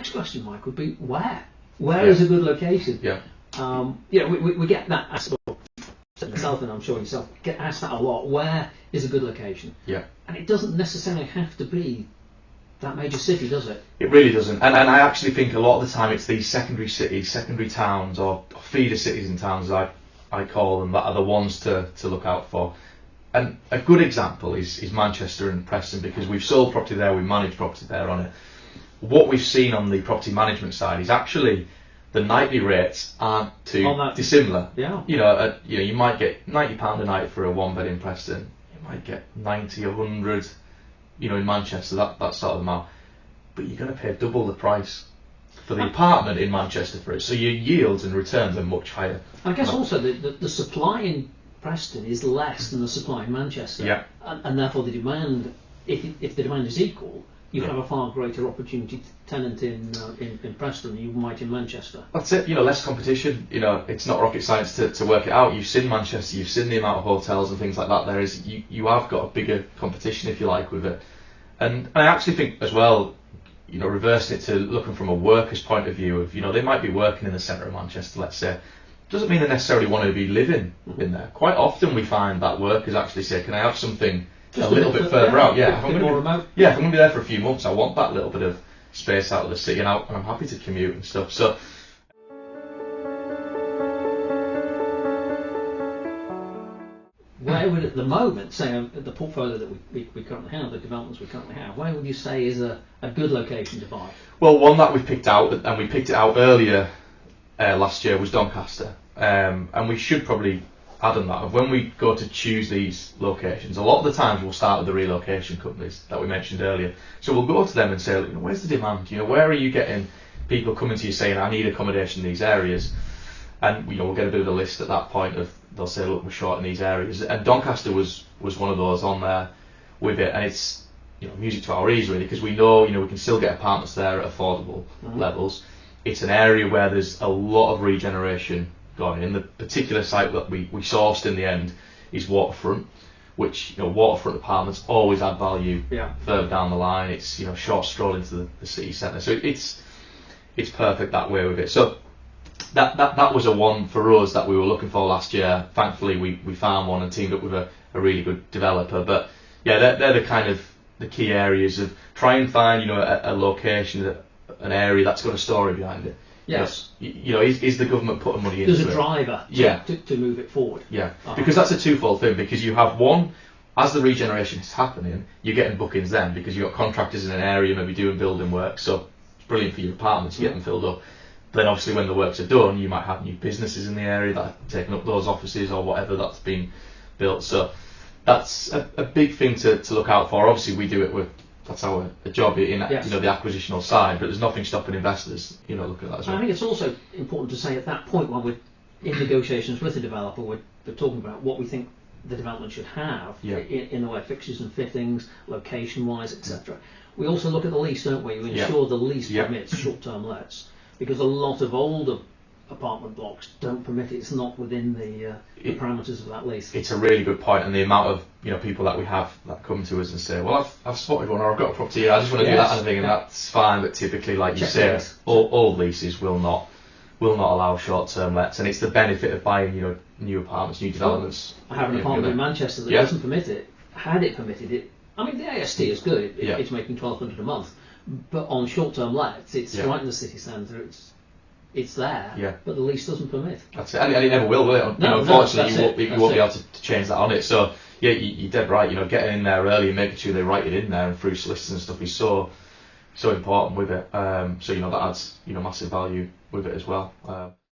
next question, Mike, would be where? Where is a good location? Yeah. We get that asked myself, and I'm sure yourself get asked that a lot. Where is a good location? Yeah. And it doesn't necessarily have to be that major city, does it? It really doesn't. And I actually think a lot of the time it's these secondary cities, secondary towns, or feeder cities and towns, as I call them, that are the ones to look out for. And a good example is Manchester and Preston, because we've sold property there, we manage property there on it. What we've seen on the property management side is actually the nightly rates aren't too dissimilar. Yeah. You might get £90 a night for a one bed in Preston. You might get 90, 100, in Manchester, that sort of amount. But you're going to pay double the price for the apartment in Manchester for it. So your yields and returns are much higher. I guess also the supply in Preston is less than the supply in Manchester. Yeah. And therefore the demand, if the demand is equal, you have a far greater opportunity to tenant in Preston than you might in Manchester. That's it, less competition. It's not rocket science to work it out. You've seen Manchester, you've seen the amount of hotels and things like that there is. You have got a bigger competition, if you like, with it. And I actually think as well, reversing it to looking from a worker's point of view of, they might be working in the centre of Manchester, let's say. Doesn't mean they necessarily want to be living in there. Quite often we find that workers actually say, can I have something just a little bit further out? Yeah, if I'm going to be there for a few months, I want that little bit of space out of the city, and I'm happy to commute and stuff. So where would, at the moment, say the portfolio that we currently have, the developments we currently have, where would you say is a good location to buy? Well, one that we picked out, and we picked it out earlier last year, was Doncaster. And we should probably add on that. When we go to choose these locations, a lot of the times we'll start with the relocation companies that we mentioned earlier. So we'll go to them and say, where's the demand? Where are you getting people coming to you saying, I need accommodation in these areas? And we'll get a bit of a list at that point of, they'll say, look, we're short in these areas. And Doncaster was one of those on there with it, and it's music to our ears really, because we know we can still get apartments there at affordable levels. It's an area where there's a lot of regeneration going in. The particular site that we sourced in the end is waterfront, which waterfront apartments always add value further down the line. It's short stroll into the city centre, so it's perfect that way with it. So that was a one for us that we were looking for last year. Thankfully we found one and teamed up with a really good developer. But yeah, they're the kind of the key areas of try and find a location, an area that's got a story behind it. Yes. Is the government putting money into it? There's a driver to move it forward. Yeah, because that's a twofold thing, because you have one, as the regeneration is happening, you're getting bookings then, because you've got contractors in an area maybe doing building work, so it's brilliant for your apartments, you get them filled up. But then obviously when the works are done, you might have new businesses in the area that are taking up those offices or whatever that's been built. So that's a big thing to look out for. Obviously we do it that's our job in the acquisitional side, but there's nothing stopping investors looking at that as well. I think it's also important to say at that point when we're in negotiations with the developer, we're talking about what we think the development should have in the way of fixtures and fittings, location wise, etc. We also look at the lease, don't we? We ensure the lease permits short-term lets, because a lot of older apartment blocks don't permit it. It's not within the parameters of that lease. It's a really good point, and the amount of people that we have that come to us and say, well, I've spotted one, or I've got a property here, I just want to do that kind of thing, and that's fine. But typically, like you say, all leases will not allow short-term lets, and it's the benefit of buying new apartments, new developments. I have an apartment in Manchester that doesn't permit it. Had it permitted it, I mean the AST is good. It's making $1,200 a month, but on short-term lets, it's right in the city centre. It's there, but the lease doesn't permit. That's it, and it never will it? Unfortunately, you won't be able to change that on it. So yeah, you're dead right. Getting in there early and making sure they write it in there and through solicitors and stuff is so important with it. So that adds massive value with it as well.